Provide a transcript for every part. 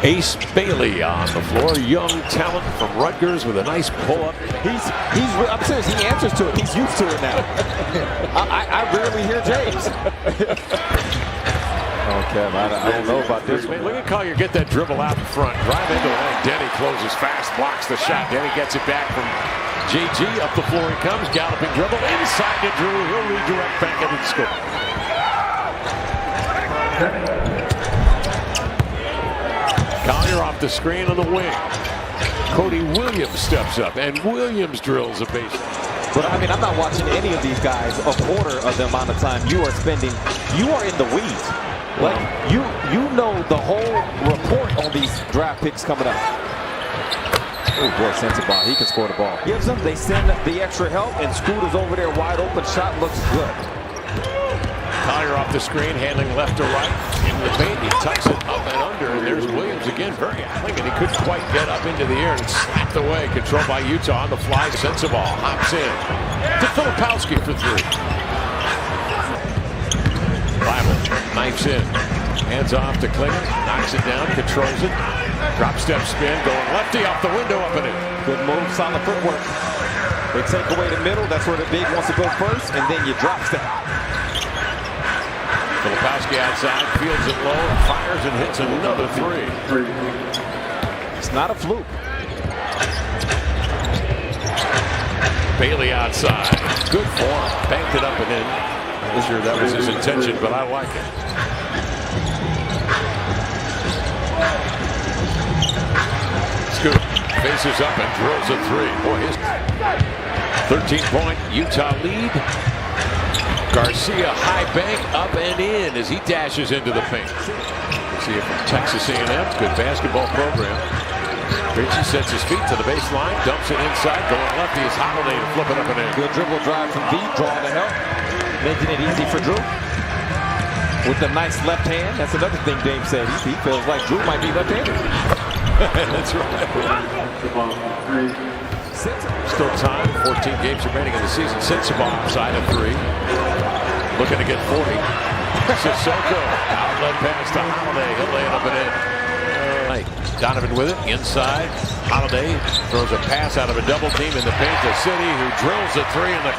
Ace Bailey on the floor, young talent from Rutgers with a nice pull-up. I'm serious, he answers to it. He's used to it now. I rarely hear James. Okay, I don't know about this. Look at Collier get that dribble out in front, drive into the lane. Denny closes fast, blocks the shot. Denny gets it back from JG. Up the floor he comes, galloping dribble inside to Drew. He'll redirect back into the score. Collier off the screen on the wing. Cody Williams steps up, and Williams drills a baseline. But I mean, I'm not watching any of these guys a quarter of the amount of time you are spending. You are in the weeds. Like, you know the whole report on these draft picks coming up. Oh boy, Sensabaugh, he can score the ball. Gives them, they send the extra help, and Scooter's over there wide open. Shot looks good. Collier off the screen, handling left to right. In the paint, he tucks it up and under, and there's Williams again, very athletic, and he couldn't quite get up into the air and slapped away. Controlled by Utah on the fly. Sensabaugh hops in to Filipowski for three. Bible knifes in, hands off to Klinger, knocks it down, controls it. Drop step spin, going lefty off the window, up and in. Good move, solid footwork. They take away the middle, that's where the big wants to go first, and then you drop step. Filipowski outside, fields it low, fires and hits another three. It's not a fluke. Bailey outside, good form, banked it up and in. I'm sure that was his intention, but I like it. Scoop faces up and drills a three. Boy, his 13-point Utah lead. Garcia high bank up and in as he dashes into the paint. See it from Texas A&M. Good basketball program. Krejci sets his feet to the baseline, dumps it inside, going lefty is Holiday to flip it up and in. Good dribble drive from deep, drawing the help, making it easy for Drew. With the nice left hand, that's another thing Dame said. He feels like Drew might be left-handed. That's right. Still time, 14 games remaining in the season. Sensabaugh side of three. Looking to get 40. Sissoko, outlet pass to Holiday. He'll lay it up and in. Donovan with it, inside. Holiday throws a pass out of a double team in the paint to City, who drills a three in the...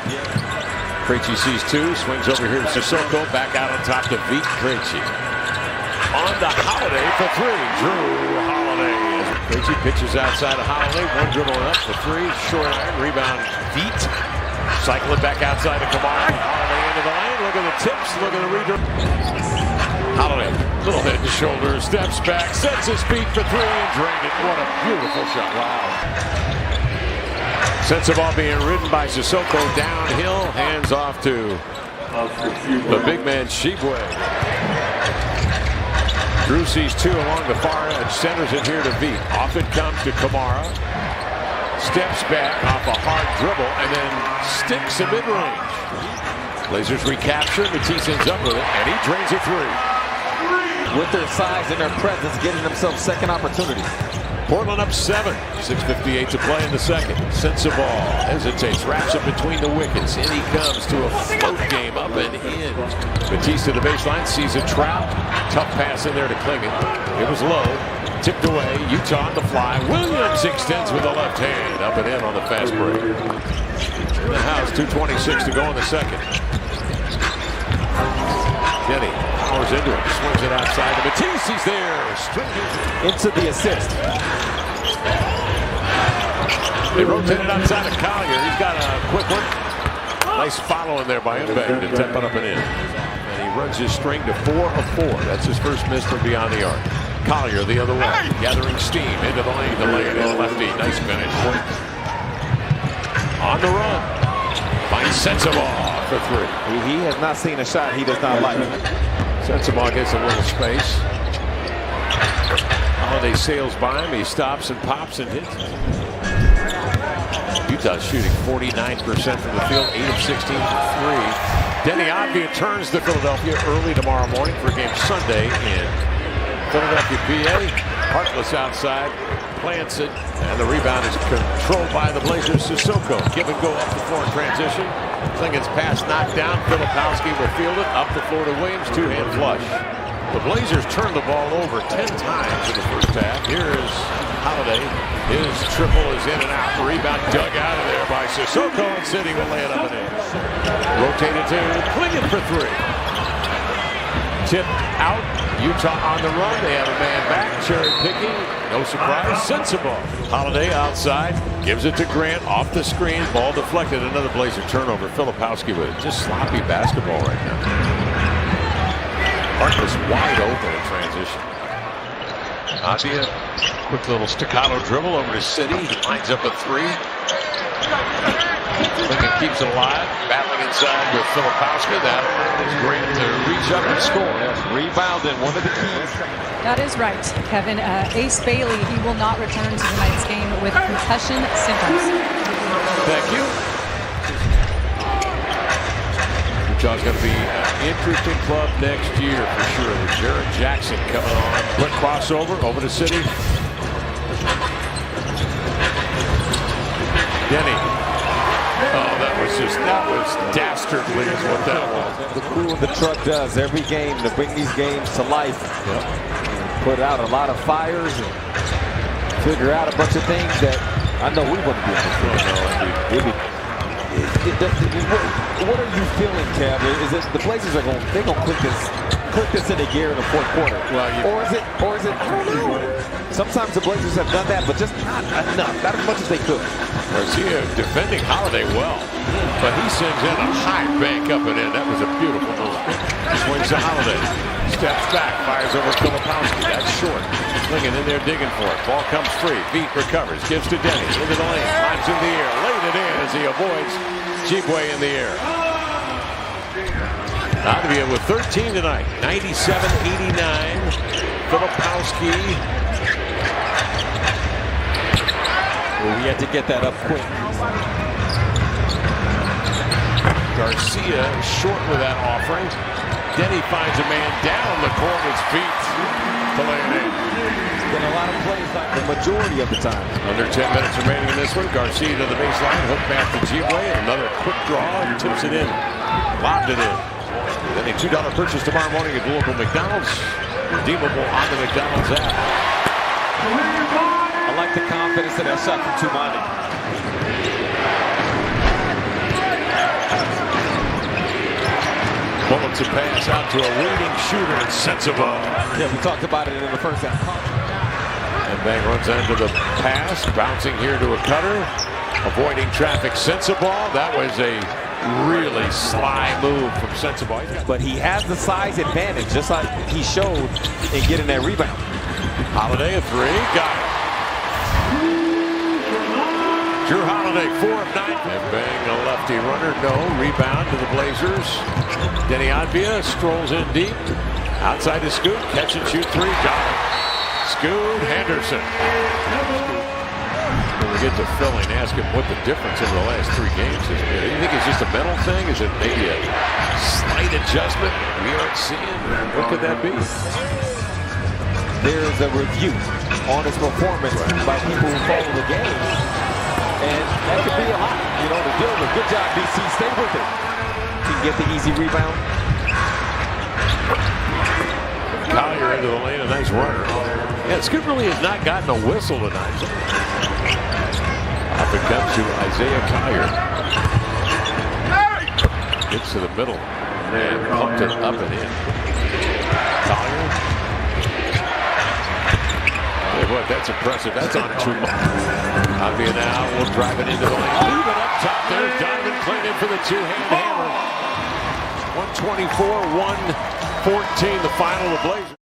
Krejci sees two, swings over here to Sissoko, back out on top to Vit Krejci. On to Holiday for three. Drew Holiday. Krejci pitches outside of Holiday, one dribble up for three, short iron, rebound Vit. Cycle it back outside to Kamara. Holiday into the lane, look at the tips, look at the redirect. Holiday, little head and shoulders, steps back, sets his feet for three and drained it. What a beautiful shot. Wow. Sensabaugh being ridden by Sissoko downhill, hands off to the big man Shibwe. Drew sees two along the far edge, centers it here to Vit. Off it comes to Kamara. Steps back off a hard dribble and then sticks a mid-range. Blazers recapture, Matisse ends up with it, and he drains a three. With their size and their presence, getting themselves second opportunity. Portland up 7. 6:58 to play in the second. Sensabaugh hesitates, wraps it between the wickets. In he comes to a float game up and in. Matisse to the baseline, sees a trap. Tough pass in there to Klinger. It was low. Tipped away. Utah on the fly. Williams extends with the left hand. Up and in on the fast break. In the house, 2:26 to go in the second. Denny powers into it, swings it outside to Matisse. He's there. Into the assist. They rotate it outside of Collier. He's got a quick one. Nice follow in there by Mbeng to tap it up and in. And he runs his string to 4 of 4. That's his first miss from beyond the arc. Collier the other way, gathering steam into the lane. The lane in lefty. Nice finish. On the run. Finds Sensabaugh for three. He has not seen a shot he does not like. Sensabaugh gets a little space. Holiday sails by him. He stops and pops and hits. Utah's shooting 49% from the field, 8 of 16 for three. Denny Avdia turns to Philadelphia early tomorrow morning for a game Sunday in Philadelphia, PA. Harkless outside, plants it, and the rebound is controlled by the Blazers. Sissoko, give and go up the floor in transition. Klingen's pass knocked down. Filipowski will field it up the floor to Williams, two-hand flush. The Blazers turned the ball over 10 times in the first half. Here's Holiday. His triple is in and out. Rebound dug out of there by Sissoko, and City will lay it up and in. Rotated to Clingan for three. Tip out. Utah on the run. They have a man back. Cherry picking. No surprise. Sensible. Holiday outside. Gives it to Grant. Off the screen. Ball deflected. Another Blazer turnover. Filipowski with just sloppy basketball right now. Marcus wide open in transition. Nadia, quick little staccato dribble over to City. He lines up a three. Clingan keeps it alive. Battling inside with Filipowski. That is Grant to reach up and score. Yes, rebounded, one of the keys. That is right, Kevin. Ace Bailey, he will not return to tonight's game with concussion symptoms. Thank you. Utah's going to be an interesting club next year for sure. With Jared Jackson coming on. Quick crossover over to City. Denny. Oh, that was dastardly is what that was. The crew in the truck does every game to bring these games to life. Yep. Put out a lot of fires and figure out a bunch of things that I know we wouldn't be able to do. What are you feeling, Kev? Is it the Blazers are going? They're going to click this into gear in the fourth quarter, or is it? I don't know. Sometimes the Blazers have done that, but just not enough, not as much as they could. Garcia defending Holiday well, but he sends in a high bank up and in. That was a beautiful move. Swings to Holiday, steps back, fires over Filipowski. That's short. Clingan in there digging for it. Ball comes free. Beat recovers. Gives to Denny. Into the lane. Climbs in the air. Laid it in as he avoids Tshiebwe in the air. Nadia with 13 tonight. 97-89. Filipowski. Well, we had to get that up quick. Garcia short with that offering. Denny finds a man down the court with feet to lay it in. It's been a lot of plays like the majority of the time. Under 10 minutes remaining in this one. Garcia to the baseline. Hook back to Tshiebwe. Another quick draw. Tips it in. Lobbed it in. Then a $2 purchase tomorrow morning at the local McDonald's. Redeemable on the McDonald's app. I like the confidence of that shot from Tumani. Bullets a pass out to a leading shooter and Sensible. Yeah, we talked about it in the first half. And Bang runs into the pass, bouncing here to a cutter, avoiding traffic. Sensible. That was a really sly move from Sensible. But he has the size advantage, just like he showed in getting that rebound. Holiday a three, got it. Drew Holiday, 4 of 9. And Bang, a lefty runner, no. Rebound to the Blazers. Denny Advia strolls in deep. Outside to Scoot, catch and shoot three, got it. Scoot Henderson. When we get to Philly and ask him what the difference over the last 3 games has been. Do you think it's just a mental thing? Is it maybe a slight adjustment we aren't seeing? What could that be? There's a review on his performance by people who follow the game. And that could be a lot, you know, to deal with. Good job, BC. Stay with it. He can get the easy rebound. Collier into the lane, a nice runner. Yeah, Scoot really has not gotten a whistle tonight. Up it comes to Isaiah Collier. Gets to the middle and pumped it up and in. Collier. Hey, boy, that's impressive. That's on 2 months. Avia now will drive it into the lane. Leave it up top. There's Donovan Clingan for the two-hand hammer. 124-114, the final of the Blazers.